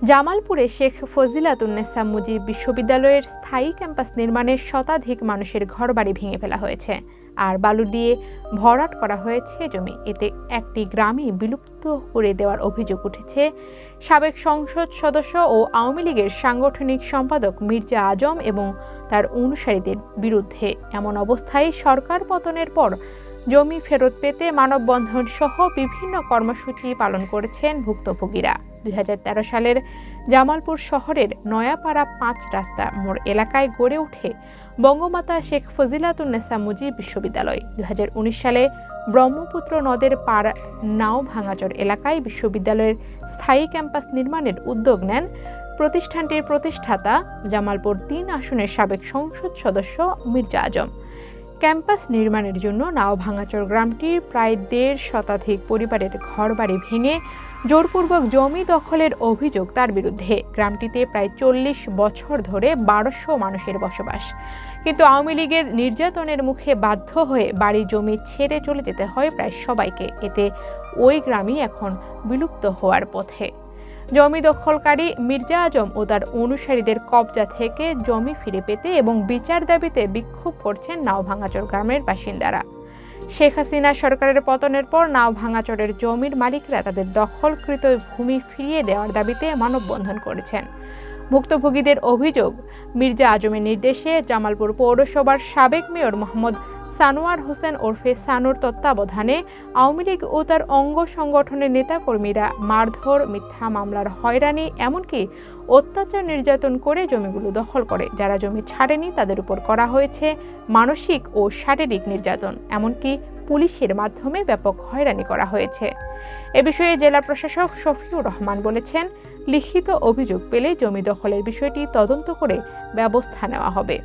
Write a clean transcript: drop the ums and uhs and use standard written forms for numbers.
জামালপুরে শেখ ফজিলাতুন্নেসা মুজিব বিশ্ববিদ্যালয়ের স্থায়ী ক্যাম্পাস নির্মাণের শতাধিক মানুষের ঘরবাড়ি ভেঙে ফেলা হয়েছে আর বালু দিয়ে ভরাট করা হয়েছে জমি। এতে একটি গ্রামই বিলুপ্ত করে দেওয়ার অভিযোগ উঠেছে সাবেক সংসদ সদস্য ও আওয়ামী লীগের সাংগঠনিক সম্পাদক মির্জা আজম এবং তার অনুসারীদের বিরুদ্ধে। এমন অবস্থায় সরকার পতনের পর জমি ফেরত পেতে মানববন্ধন সহ বিভিন্ন কর্মসূচি পালন করেছেন ভুক্তভোগীরা। 2013 সালের জামালপুর শহরের নয়াপাড়া 5 রাস্তা মোড় এলাকায় গড়ে ওঠে বঙ্গমাতা শেখ ফজিলাতুন্নেসা মুজিব বিশ্ববিদ্যালয়। 2019 সালে ব্রহ্মপুত্র নদের পাড় নাও ভাঙাচর এলাকায় বিশ্ববিদ্যালয়ের স্থায়ী ক্যাম্পাস নির্মাণের উদ্যোগ নেন প্রতিষ্ঠানটির প্রতিষ্ঠাতা জামালপুর 3 আসনের সাবেক সংসদ সদস্য মির্জা আজম। ক্যাম্পাস নির্মাণের জন্য নাও ভাঙাচর গ্রামটির প্রায় 1.5 শতাধিক পরিবারের ঘরবাড়ি ভেঙে জোরপূর্বক জমি দখলের অভিযোগ তার বিরুদ্ধে। গ্রামটিতে প্রায় 40 বছর ধরে 1200 মানুষের বসবাস, কিন্তু আওয়ামী লীগের নির্যাতনের মুখে বাধ্য হয়ে বাড়ি জমি ছেড়ে চলে যেতে হয় প্রায় সবাইকে। এতে ওই গ্রামই এখন বিলুপ্ত হওয়ার পথে। জমি দখলকারী মির্জা আজম ও তার অনুসারীদের কবজা থেকে জমি ফিরে পেতে এবং বিচার দাবিতে বিক্ষোভ করছেন নাও ভাঙাচর গ্রামের বাসিন্দারা। শেখ হাসিনা সরকারের পতনের পর নাও ভাঙাচরের জমির মালিকরা তাদের দখলকৃত ভূমি ফিরিয়ে দেওয়ার দাবিতে মানববন্ধন করেছেন। ভুক্তভোগীদের অভিযোগ, মির্জা আজমের নির্দেশে জামালপুর পৌরসভার সাবেক মেয়র মোহাম্মদ সানোয়ার হোসেন ওরফে সানুর তত্ত্বাবধানে আওয়ামী লীগ ও তার অঙ্গ সংগঠনের নেতাকর্মীরা মারধর, মিথ্যা মামলার হয়রানি, এমনকি অত্যাচার নির্যাতন করে জমিগুলো দখল করে। যারা জমি ছাড়েনি তাদের উপর করা হয়েছে মানসিক ও শারীরিক নির্যাতন, এমনকি পুলিশের মাধ্যমে ব্যাপক হয়রানি করা হয়েছে। এ বিষয়ে জেলা প্রশাসক শফিউর রহমান বলেছেন, লিখিত অভিযোগ পেলে জমি দখলের বিষয়টি তদন্ত করে ব্যবস্থা নেওয়া হবে।